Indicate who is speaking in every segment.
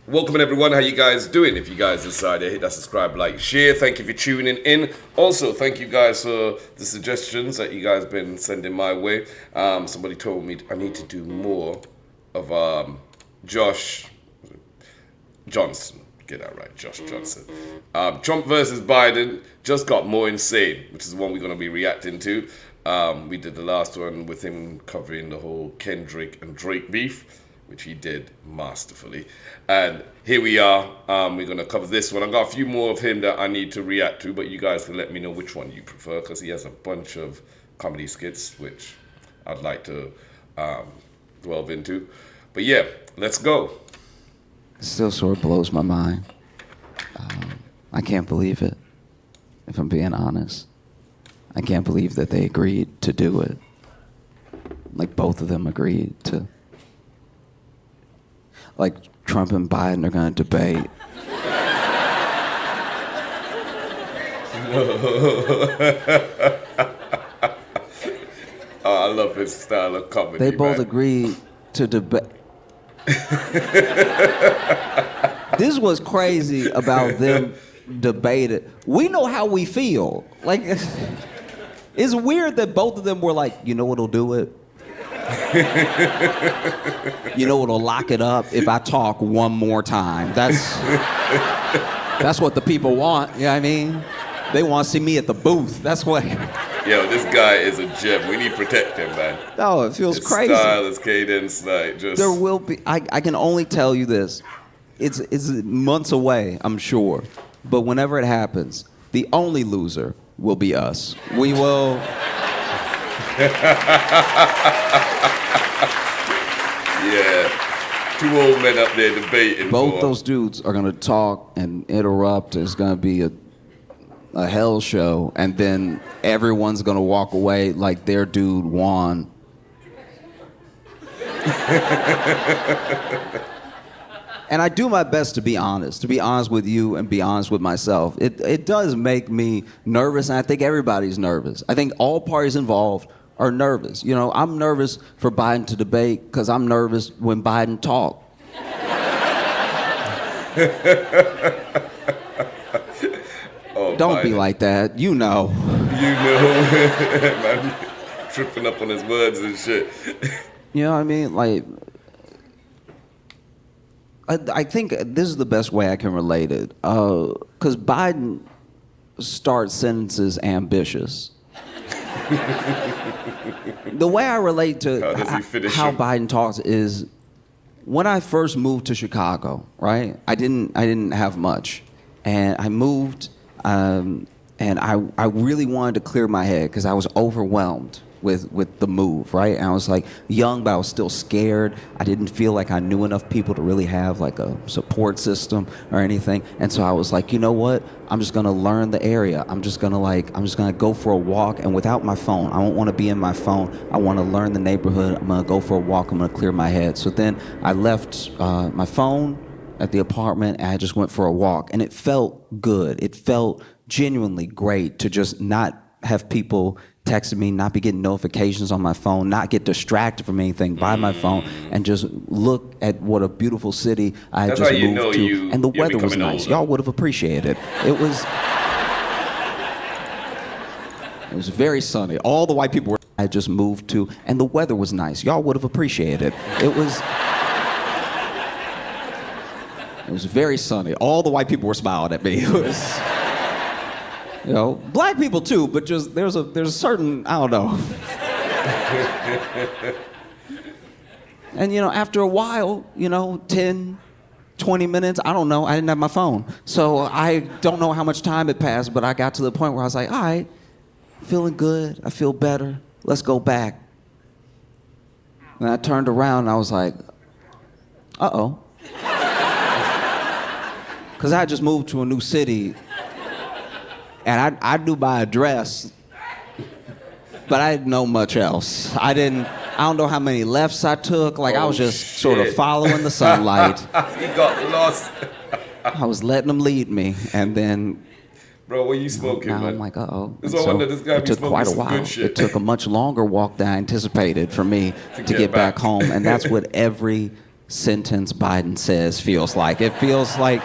Speaker 1: Welcome everyone, how you guys doing? If you guys decided to hit that subscribe, like, share, thank you for tuning in. Also, thank you guys for the suggestions that you guys been sending my way. Somebody told me I need to do more of Josh Johnson. Get that right, Josh Johnson. Trump versus Biden just got more insane, which is the one we're going to be reacting to. We did the last one with him covering the whole Kendrick and Drake beef, which he did masterfully. And here we are. We're going to cover this one. I've got a few more of him that I need to react to, but you guys can let me know which one you prefer, because he has a bunch of comedy skits, which I'd like to delve into. But yeah, let's go.
Speaker 2: It still sort of blows my mind. I can't believe it, if I'm being honest. I can't believe that they agreed to do it. Like, both of them agreed to. Like, Trump and Biden are going to debate.
Speaker 1: Oh, I love his style of comedy.
Speaker 2: They both agreed to debate. This was crazy about them debating. We know how we feel. Like, it's weird that both of them were like, you know what'll do it? You know what'll lock it up? If I talk one more time. That's what the people want, you know what I mean? They want to see me at the booth. That's what.
Speaker 1: Yo, this guy is a gem. We need to protect him, man.
Speaker 2: No, it feels
Speaker 1: His
Speaker 2: crazy.
Speaker 1: style, his cadence, like just.
Speaker 2: There will be. I can only tell you this. It's months away, I'm sure. But whenever it happens, the only loser will be us. We will.
Speaker 1: Yeah. Two old men up there debating.
Speaker 2: Both those dudes are gonna talk and interrupt. It's gonna be a hell show, and then everyone's gonna walk away like their dude won. And I do my best to be honest with you and be honest with myself. It does make me nervous, and I think everybody's nervous. I think all parties involved are nervous. You know, I'm nervous for Biden to debate because I'm nervous when Biden talk.
Speaker 1: Oh,
Speaker 2: Don't
Speaker 1: Biden.
Speaker 2: be like that. You know.
Speaker 1: You know. Man, tripping up on his words and shit.
Speaker 2: You know what I mean? Like, I think this is the best way I can relate it. Because Biden starts sentences ambitious. The way I relate to how Biden talks is, when I first moved to Chicago, right? I didn't have much, and I moved, and I really wanted to clear my head because I was overwhelmed with the move, right? And I was like young, but I was still scared. I didn't feel like I knew enough people to really have like a support system or anything. And so I was like, you know what? I'm just gonna learn the area. I'm just gonna go for a walk, and without my phone. I don't want to be in my phone. I want to learn the neighborhood. I'm gonna go for a walk. I'm gonna clear my head. So then I left my phone at the apartment, and I just went for a walk, and it felt good. It felt genuinely great to just not have people texting me, not be getting notifications on my phone, not get distracted from anything by my phone, and just look at what a beautiful city I had just moved to. And the weather was nice. Older. Y'all would have appreciated it. It was very sunny. All the white people were I had just moved to, and the weather was nice. Y'all would have appreciated it. It was very sunny. All the white people were smiling at me. It was. You know, black people too, but just there's a certain, I don't know. And you know, after a while, you know, 10, 20 minutes, I don't know, I didn't have my phone. So I don't know how much time had passed, but I got to the point where I was like, all right, feeling good, I feel better, let's go back. And I turned around and I was like, uh-oh. Because I had just moved to a new city. And I knew my address, but I didn't know much else. I don't know how many lefts I took. Like, I was just sort of following the sunlight.
Speaker 1: He got lost.
Speaker 2: I was letting them lead me, and then.
Speaker 1: Bro, what are you smoking,
Speaker 2: now
Speaker 1: man?
Speaker 2: I'm like, uh-oh.
Speaker 1: It
Speaker 2: took quite a while. It took a much longer walk than I anticipated for me to get back home, and that's what every sentence Biden says feels like. It feels like...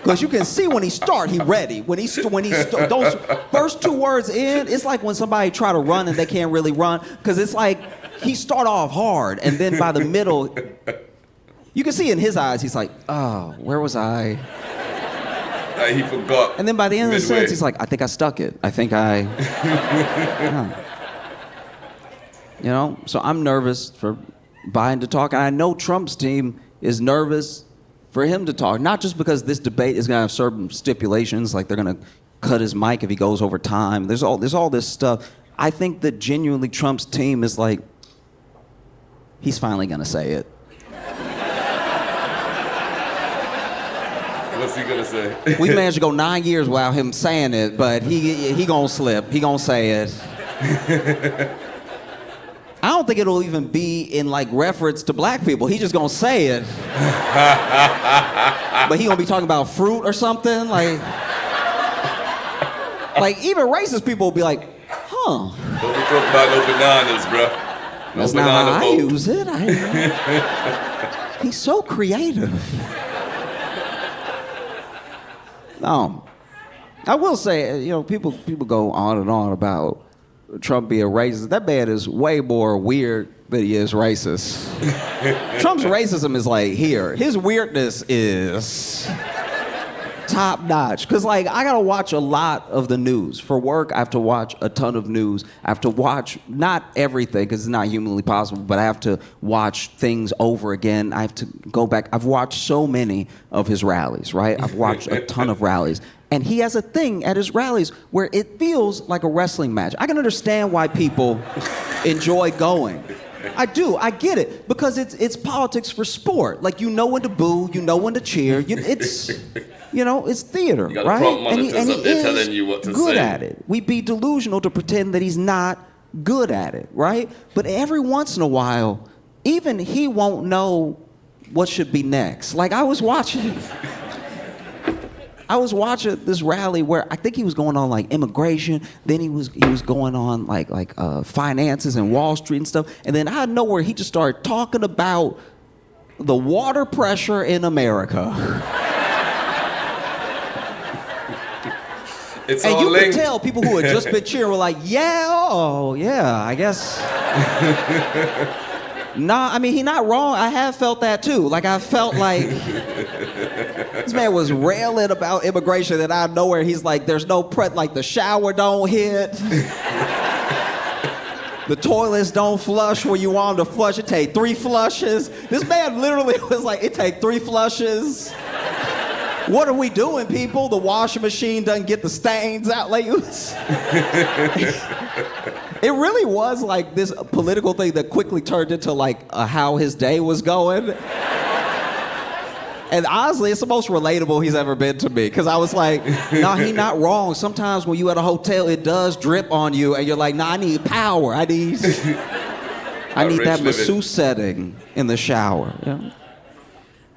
Speaker 2: Because you can see when he start, he ready. When those first 2 words in, it's like when somebody try to run and they can't really run. Because it's like he start off hard, and then by the middle, you can see in his eyes, he's like, oh, where was I?
Speaker 1: He forgot.
Speaker 2: And then by the end of the sentence, he's like, I think I stuck it. I think I... You know, so I'm nervous for Biden to talk. And I know Trump's team is nervous for him to talk, not just because this debate is going to have certain stipulations, like they're going to cut his mic if he goes over time. There's all this stuff. I think that genuinely Trump's team is like, he's finally going to say it.
Speaker 1: What's he going to say?
Speaker 2: We managed to go 9 years without him saying it, but he going to slip. He going to say it. I don't think it'll even be in like reference to black people. He just gonna say it. But he gonna be talking about fruit or something. Like even racist people will be like, huh.
Speaker 1: Don't be talking about no bananas, bro. No
Speaker 2: That's not how I use it. He's so creative. I will say, you know, people go on and on about Trump being racist. That man is way more weird than he is racist. Trump's racism is like here. His weirdness is top notch. Because like I gotta watch a lot of the news. For work, I have to watch a ton of news. I have to watch not everything because it's not humanly possible, but I have to watch things over again. I have to go back. I've watched so many of his rallies, right? I've watched a ton of rallies. And he has a thing at his rallies where it feels like a wrestling match. I can understand why people enjoy going. I do. I get it. Because it's politics for sport. Like, you know when to boo, you know when to cheer. It's theater, right?
Speaker 1: And he is telling you what to
Speaker 2: good
Speaker 1: say.
Speaker 2: at it. We'd be delusional to pretend that he's not good at it, right? But every once in a while, even he won't know what should be next. Like, I was watching this rally where I think he was going on like immigration, then he was going on like finances and Wall Street and stuff, and then out of nowhere he just started talking about the water pressure in America.
Speaker 1: It's
Speaker 2: and
Speaker 1: all
Speaker 2: you
Speaker 1: linked.
Speaker 2: could tell people who had just been cheering were like, yeah, oh yeah, I guess. Nah, I mean, he's not wrong. I have felt that too. Like, I felt like this man was railing about immigration, and out of nowhere, he's like, there's no like the shower don't hit. The toilets don't flush where you want them to flush. It take 3 flushes. This man literally was like, it take 3 flushes. What are we doing, people? The washing machine doesn't get the stains out. Like, it really was like this political thing that quickly turned into like how his day was going. And honestly, it's the most relatable he's ever been to me. Because I was like, nah, he not wrong. Sometimes when you at a hotel, it does drip on you. And you're like, nah, I need power. I need that masseuse setting in the shower. Yeah.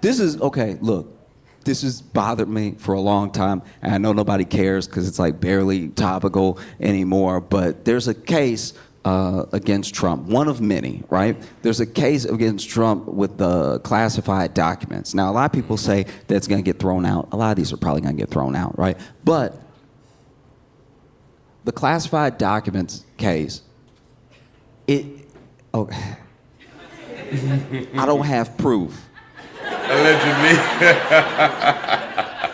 Speaker 2: This has bothered me for a long time, and I know nobody cares because it's like barely topical anymore, but there's a case against Trump, one of many, right? There's a case against Trump with the classified documents. Now, a lot of people say that it's going to get thrown out. A lot of these are probably going to get thrown out, right? But the classified documents case, I don't have proof.
Speaker 1: Allegedly.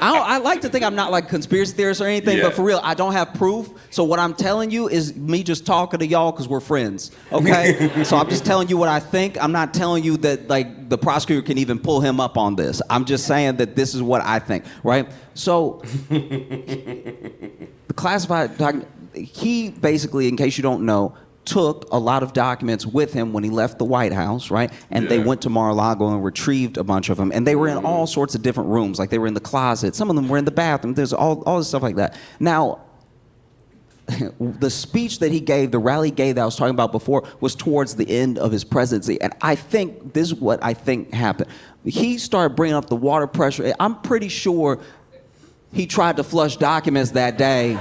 Speaker 2: I like to think I'm not like a conspiracy theorist or anything, but for real, I don't have proof. So what I'm telling you is me just talking to y'all because we're friends, okay? So I'm just telling you what I think. I'm not telling you that like the prosecutor can even pull him up on this. I'm just saying that this is what I think, right? So the classified document, he basically, in case you don't know, took a lot of documents with him when he left the White House, right? And they went to Mar-a-Lago and retrieved a bunch of them. And they were in all sorts of different rooms. Like, they were in the closet. Some of them were in the bathroom. There's all this stuff like that. Now, the speech that he gave, the rally he gave that I was talking about before, was towards the end of his presidency. And I think this is what I think happened. He started bringing up the water pressure. I'm pretty sure he tried to flush documents that day.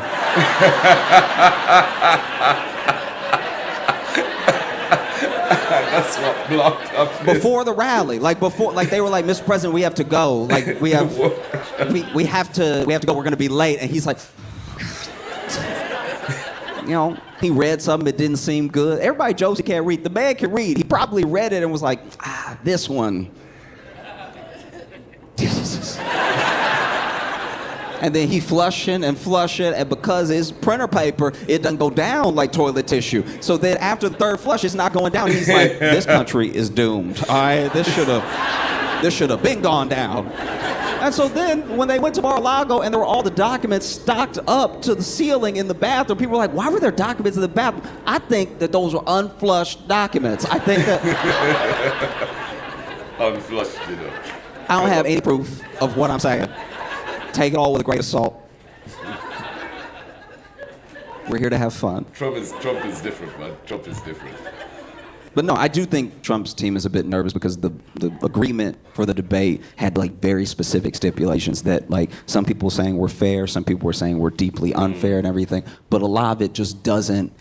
Speaker 1: That's what blocked up is.
Speaker 2: Before the rally, like they were like, Mr. President, we have to go. Like we have to go. We're gonna be late. And he's like, he read something that didn't seem good. Everybody jokes he can't read. The man can read. He probably read it and was like, this one. And then he flushing, and because it's printer paper, it doesn't go down like toilet tissue. So then after the third flush, it's not going down. He's like, this country is doomed. All right, this should have been gone down. And so then when they went to Mar-a-Lago and there were all the documents stocked up to the ceiling in the bathroom, people were like, why were there documents in the bathroom? I think that those were unflushed documents. I think that...
Speaker 1: Unflushed,
Speaker 2: I don't have any proof of what I'm saying. Take it all with a grain of salt. We're here to have fun.
Speaker 1: Trump is different, man. Trump is different.
Speaker 2: But no, I do think Trump's team is a bit nervous because the agreement for the debate had like very specific stipulations that like some people were saying were fair, some people were saying were deeply unfair and everything. But a lot of it just doesn't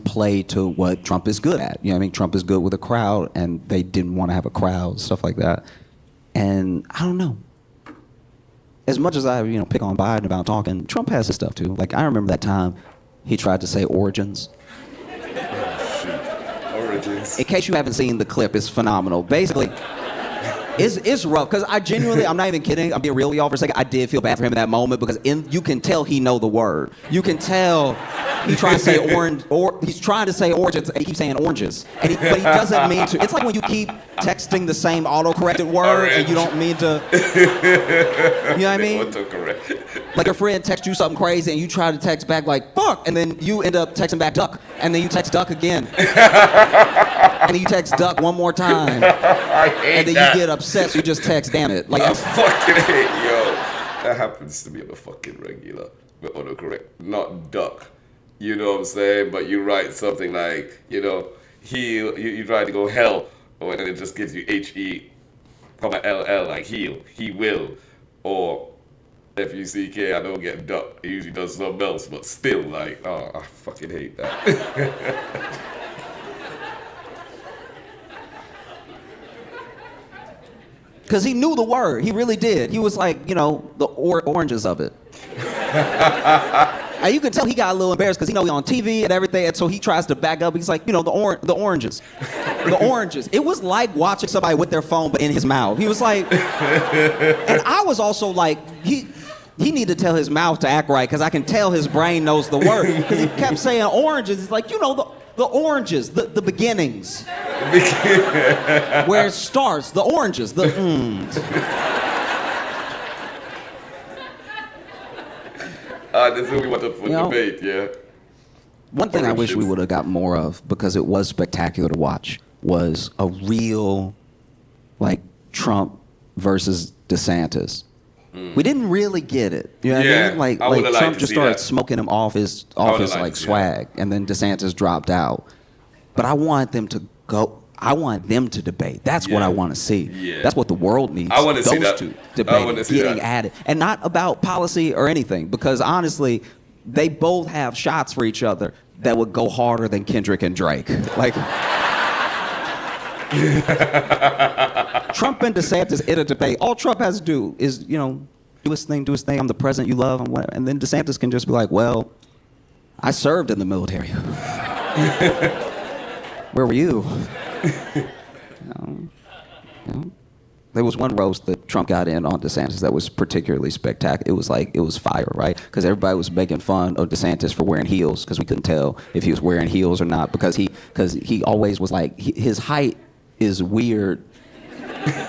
Speaker 2: play to what Trump is good at. You know what I mean? Trump is good with a crowd, and they didn't want to have a crowd, stuff like that. And I don't know. As much as I, pick on Biden about talking, Trump has his stuff too. Like I remember that time he tried to say origins.
Speaker 1: Origins.
Speaker 2: In case you haven't seen the clip, it's phenomenal. Basically, it's rough because I genuinely, I'm not even kidding. I'm being real with y'all for a second. I did feel bad for him in that moment because you can tell he know the word. You can tell he trying to say orange, or he's trying to say origins and he keeps saying oranges, but he doesn't mean to. It's like when you keep texting the same auto-corrected word and you don't mean to. You know what I mean?
Speaker 1: Autocorrect.
Speaker 2: Like your friend texts you something crazy and you try to text back like fuck, and then you end up texting back duck, and then you text duck again, and then you text duck one more time, and then you get upset, so you just text damn it. Like
Speaker 1: I fucking hate that happens to me on a fucking regular with autocorrect, not duck. You know what I'm saying? But you write something like, heal. You try to go hell, or then it just gives you HE, LL, like heal. He will, or FUCK. I don't get duck. It usually does something else, but still, like, I fucking hate that.
Speaker 2: Because he knew the word. He really did. He was like, the oranges of it. And you can tell he got a little embarrassed because he's on TV and everything, and so he tries to back up. He's like, the oranges. The oranges. It was like watching somebody with their phone but in his mouth. He was like, and I was also like, he needed to tell his mouth to act right because I can tell his brain knows the word. Because he kept saying oranges. It's like, the oranges, the beginnings. Where it starts, the oranges, the
Speaker 1: This is what we want to debate, yeah.
Speaker 2: One thing I wish we would have got more of, because it was spectacular to watch, was a real, Trump versus DeSantis. We didn't really get it. You know what I mean? Like Trump just started smoking him off his swag, and then DeSantis dropped out. But I want them to go. I want them to debate. That's what I want to see. Yeah. That's what the world needs.
Speaker 1: I want to see that.
Speaker 2: Those two debating, getting at it, and not about policy or anything. Because honestly, they both have shots for each other that would go harder than Kendrick and Drake. Like. Trump and DeSantis in a debate. All Trump has to do is, do his thing. I'm the president you love, and whatever. And then DeSantis can just be like, well, I served in the military. Where were you? There was one roast that Trump got in on DeSantis that was particularly spectacular. It was fire, right? Because everybody was making fun of DeSantis for wearing heels because we couldn't tell if he was wearing heels or not because he always was like, his height is weird.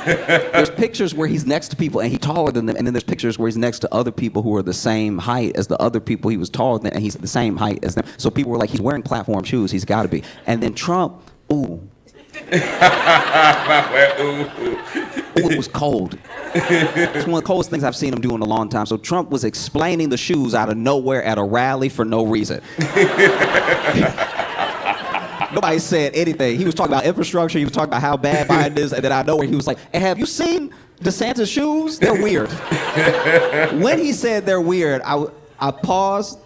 Speaker 2: There's pictures where he's next to people and he's taller than them, and then there's pictures where he's next to other people who are the same height as the other people he was taller than, and he's the same height as them. So people were like, he's wearing platform shoes, he's got to be. And then Trump, ooh. It was cold. It's one of the coldest things I've seen him do in a long time. So Trump was explaining the shoes out of nowhere at a rally for no reason. Nobody said anything. He was talking about infrastructure. He was talking about how bad Biden is. And then I know where he was like, hey, have you seen DeSantis' shoes? They're weird. When he said they're weird, I paused.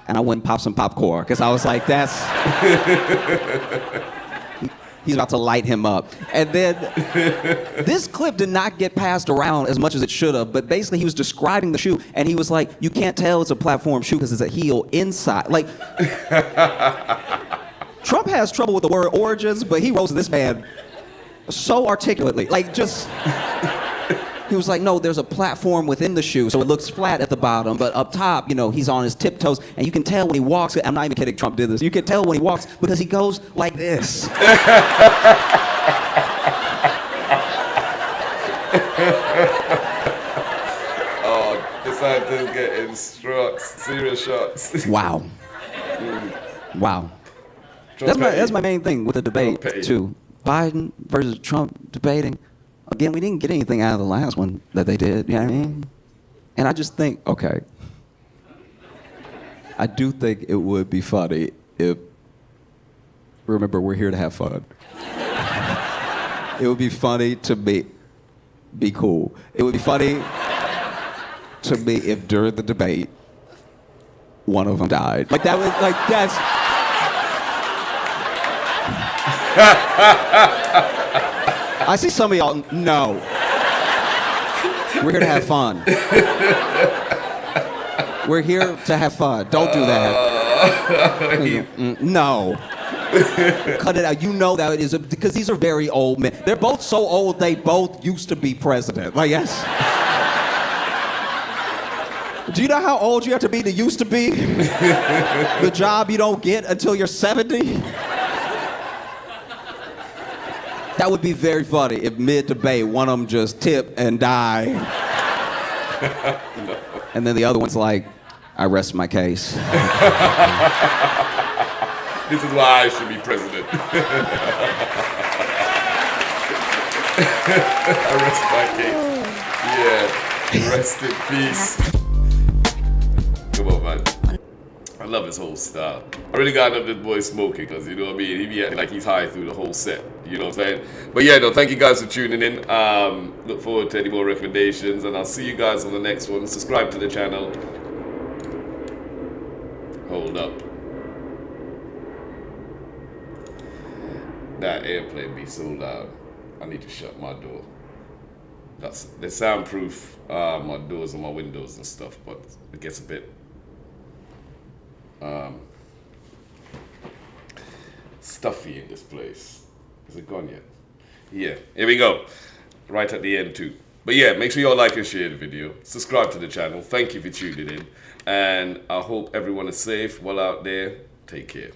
Speaker 2: and I went and popped some popcorn because I was like, that's... He's about to light him up. And then this clip did not get passed around as much as it should have, but basically he was describing the shoe, and he was like, you can't tell it's a platform shoe because it's a heel inside. Like, Trump has trouble with the word origins, but he roasted this man so articulately. Like, just... He was like, no, there's a platform within the shoe, so it looks flat at the bottom, but up top, you know, he's on his tiptoes, and you can tell when he walks. I'm not even kidding, Trump did this. You can tell when he walks because he goes like this.
Speaker 1: Oh, DeSantis getting serious shots.
Speaker 2: Wow. Wow. That's my main thing with the debate, too. Biden versus Trump debating. Again, we didn't get anything out of the last one that they did, you know what I mean? And I just think, okay, I do think it would be funny if, remember, we're here to have fun. It would be funny to be cool. It would be funny to me if during the debate, one of them died. Like, that was, like, that's... I see some of y'all, no. We're here to have fun. We're here to have fun. Don't do that. No. Cut it out. You know that it is, because these are very old men. They're both so old, they both used to be president. Like, yes. Do you know how old you have to be to used to be? The job you don't get until you're 70? That would be very funny if mid-debate, one of them just tip and die. No. And then the other one's like, I rest my case.
Speaker 1: This is why I should be president. I rest my case. Yeah, rest in peace. Come on, man. I love his whole style. I really got up this boy smoking, because, you know what I mean, he be acting like he's high through the whole set, you know what I'm saying? But yeah, no, thank you guys for tuning in. Look forward to any more recommendations, and I'll see you guys on the next one. Subscribe to the channel. Hold up. That airplane be so loud. I need to shut my door. They soundproof my doors and my windows and stuff, but it gets a bit stuffy in this place. Is it gone yet? Yeah, here we go. Right at the end too. But yeah, make sure you all like and share the video. Subscribe to the channel. Thank you for tuning in. And I hope everyone is safe while out there. Take care.